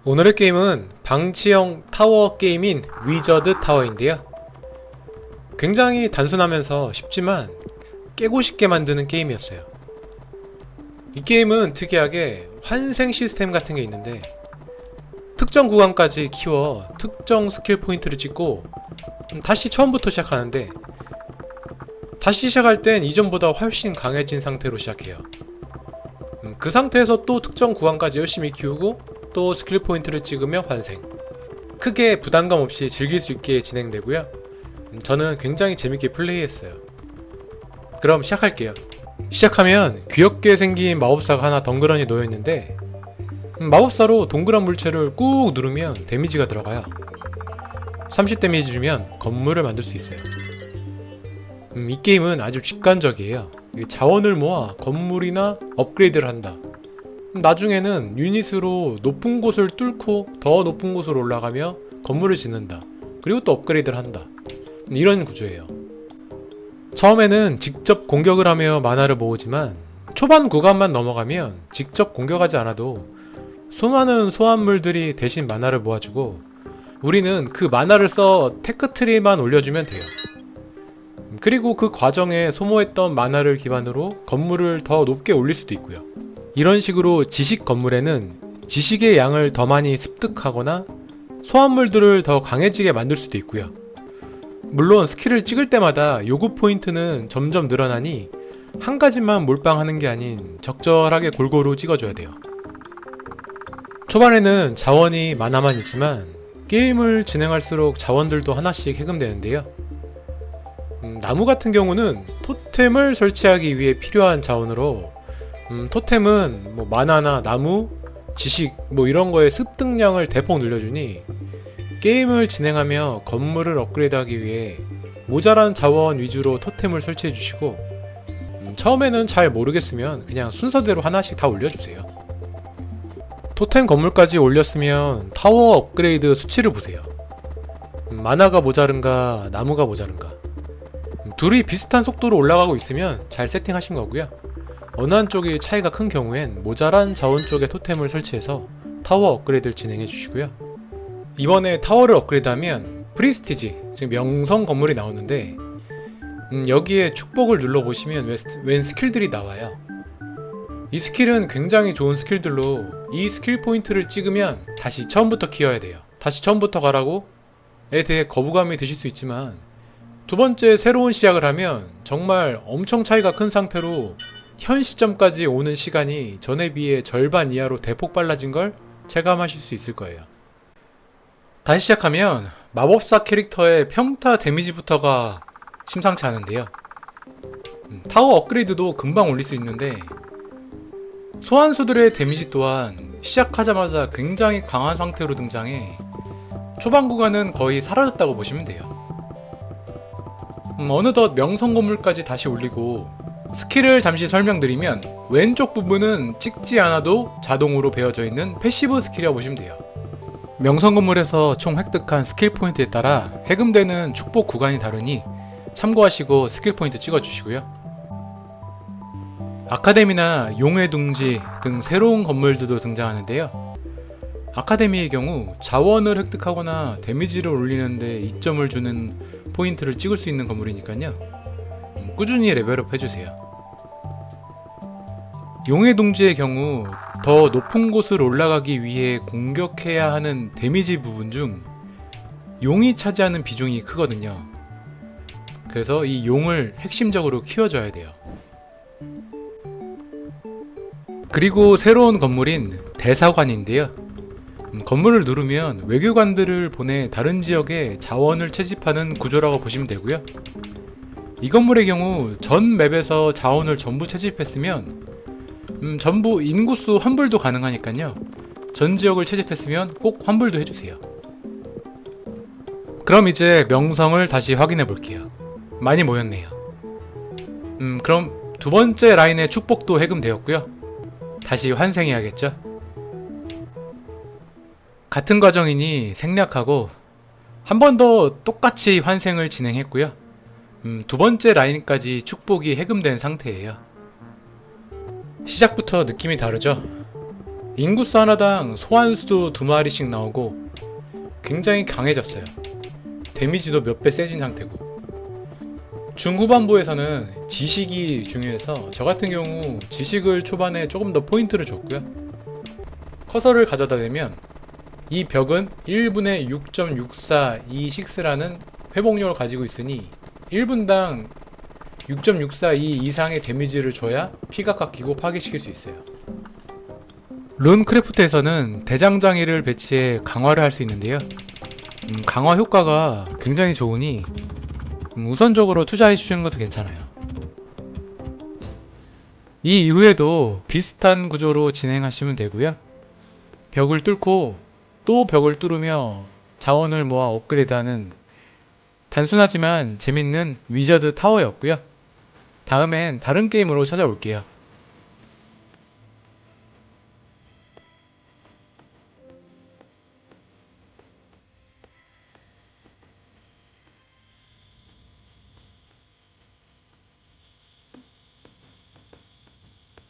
오늘의 게임은 방치형 타워 게임인 위저드 타워인데요. 굉장히 단순하면서 쉽지만 깨고 싶게 만드는 게임이었어요. 이 게임은 특이하게 환생 시스템 같은 게 있는데 특정 구간까지 키워 특정 스킬 포인트를 찍고 다시 처음부터 시작하는데, 다시 시작할 땐 이전보다 훨씬 강해진 상태로 시작해요. 그 상태에서 또 특정 구간까지 열심히 키우고 또 스킬 포인트를 찍으며 환생. 크게 부담감 없이 즐길 수 있게 진행되고요. 저는 굉장히 재밌게 플레이했어요. 그럼 시작할게요. 시작하면 귀엽게 생긴 마법사가 하나 덩그러니 놓여있는데, 마법사로 동그란 물체를 꾹 누르면 데미지가 들어가요. 30 데미지 주면 건물을 만들 수 있어요. 이 게임은 아주 직관적이에요. 자원을 모아 건물이나 업그레이드를 한다. 나중에는 유닛으로 높은 곳을 뚫고 더 높은 곳으로 올라가며 건물을 짓는다. 그리고 또 업그레이드를 한다. 이런 구조예요. 처음에는 직접 공격을 하며 마나를 모으지만 초반 구간만 넘어가면 직접 공격하지 않아도 수많은 소환물들이 대신 마나를 모아주고, 우리는 그 마나를 써 테크트리만 올려주면 돼요. 그리고 그 과정에 소모했던 마나를 기반으로 건물을 더 높게 올릴 수도 있고요. 이런 식으로 지식 건물에는 지식의 양을 더 많이 습득하거나 소환물들을 더 강해지게 만들 수도 있고요. 물론 스킬을 찍을 때마다 요구 포인트는 점점 늘어나니 한 가지만 몰빵하는 게 아닌 적절하게 골고루 찍어줘야 돼요. 초반에는 자원이 마나만 있지만 게임을 진행할수록 자원들도 하나씩 해금되는데요. 나무 같은 경우는 토템을 설치하기 위해 필요한 자원으로, 토템은 뭐 마나나 나무, 지식 뭐 이런 거에 습득량을 대폭 늘려주니 게임을 진행하며 건물을 업그레이드하기 위해 모자란 자원 위주로 토템을 설치해 주시고, 처음에는 잘 모르겠으면 그냥 순서대로 하나씩 다 올려주세요. 토템 건물까지 올렸으면 타워 업그레이드 수치를 보세요. 마나가 모자른가 나무가 모자른가. 둘이 비슷한 속도로 올라가고 있으면 잘 세팅하신 거고요. 어느 한쪽이 차이가 큰 경우엔 모자란 자원 쪽에 토템을 설치해서 타워 업그레이드를 진행해 주시고요. 이번에 타워를 업그레이드하면 프리스티지, 즉 명성 건물이 나오는데, 여기에 축복을 눌러보시면 웬 스킬들이 나와요. 이 스킬은 굉장히 좋은 스킬들로 이 스킬 포인트를 찍으면 다시 처음부터 키워야 돼요. 다시 처음부터 가라고 에 대해 거부감이 드실 수 있지만, 두 번째 새로운 시작을 하면 정말 엄청 차이가 큰 상태로 현 시점까지 오는 시간이 전에 비해 절반 이하로 대폭 빨라진 걸 체감하실 수 있을 거예요. 다시 시작하면 마법사 캐릭터의 평타 데미지부터가 심상치 않은데요. 타워 업그레이드도 금방 올릴 수 있는데, 소환수들의 데미지 또한 시작하자마자 굉장히 강한 상태로 등장해 초반 구간은 거의 사라졌다고 보시면 돼요. 어느덧 명성 건물까지 다시 올리고, 스킬을 잠시 설명드리면 왼쪽 부분은 찍지 않아도 자동으로 배어져 있는 패시브 스킬이라고 보시면 돼요. 명성 건물에서 총 획득한 스킬 포인트에 따라 해금되는 축복 구간이 다르니 참고하시고 스킬 포인트 찍어주시고요. 아카데미나 용의 둥지 등 새로운 건물들도 등장하는데요. 아카데미의 경우 자원을 획득하거나 데미지를 올리는데 이점을 주는 포인트를 찍을 수 있는 건물이니까요. 꾸준히 레벨업 해주세요. 용의 둥지의 경우 더 높은 곳을 올라가기 위해 공격해야 하는 데미지 부분 중 용이 차지하는 비중이 크거든요. 그래서 이 용을 핵심적으로 키워줘야 돼요. 그리고 새로운 건물인 대사관인데요. 건물을 누르면 외교관들을 보내 다른 지역에 자원을 채집하는 구조라고 보시면 되고요. 이 건물의 경우 전 맵에서 자원을 전부 채집했으면 전부 인구수 환불도 가능하니까요. 전 지역을 채집했으면 꼭 환불도 해주세요. 그럼 이제 명성을 다시 확인해 볼게요. 많이 모였네요. 그럼 두 번째 라인의 축복도 해금되었고요. 다시 환생해야겠죠? 같은 과정이니 생략하고 한 번 더 똑같이 환생을 진행했고요. 두 번째 라인까지 축복이 해금된 상태예요. 시작부터 느낌이 다르죠? 인구수 하나당 소환수도 2마리씩 나오고 굉장히 강해졌어요. 데미지도 몇 배 세진 상태고. 중후반부에서는 지식이 중요해서 저 같은 경우 지식을 초반에 조금 더 포인트를 줬고요. 커서를 가져다 대면 이 벽은 1분에 6.642식스라는 회복력을 가지고 있으니 1분당 6.642 이상의 데미지를 줘야 피가 깎이고 파괴시킬 수 있어요. 룬크래프트에서는 대장장이를 배치해 강화를 할 수 있는데요. 강화 효과가 굉장히 좋으니 우선적으로 투자해 주시는 것도 괜찮아요. 이 이후에도 비슷한 구조로 진행하시면 되고요. 벽을 뚫고 또 벽을 뚫으며 자원을 모아 업그레이드하는 단순하지만 재밌는 위저드 타워였고요. 다음엔 다른 게임으로 찾아올게요.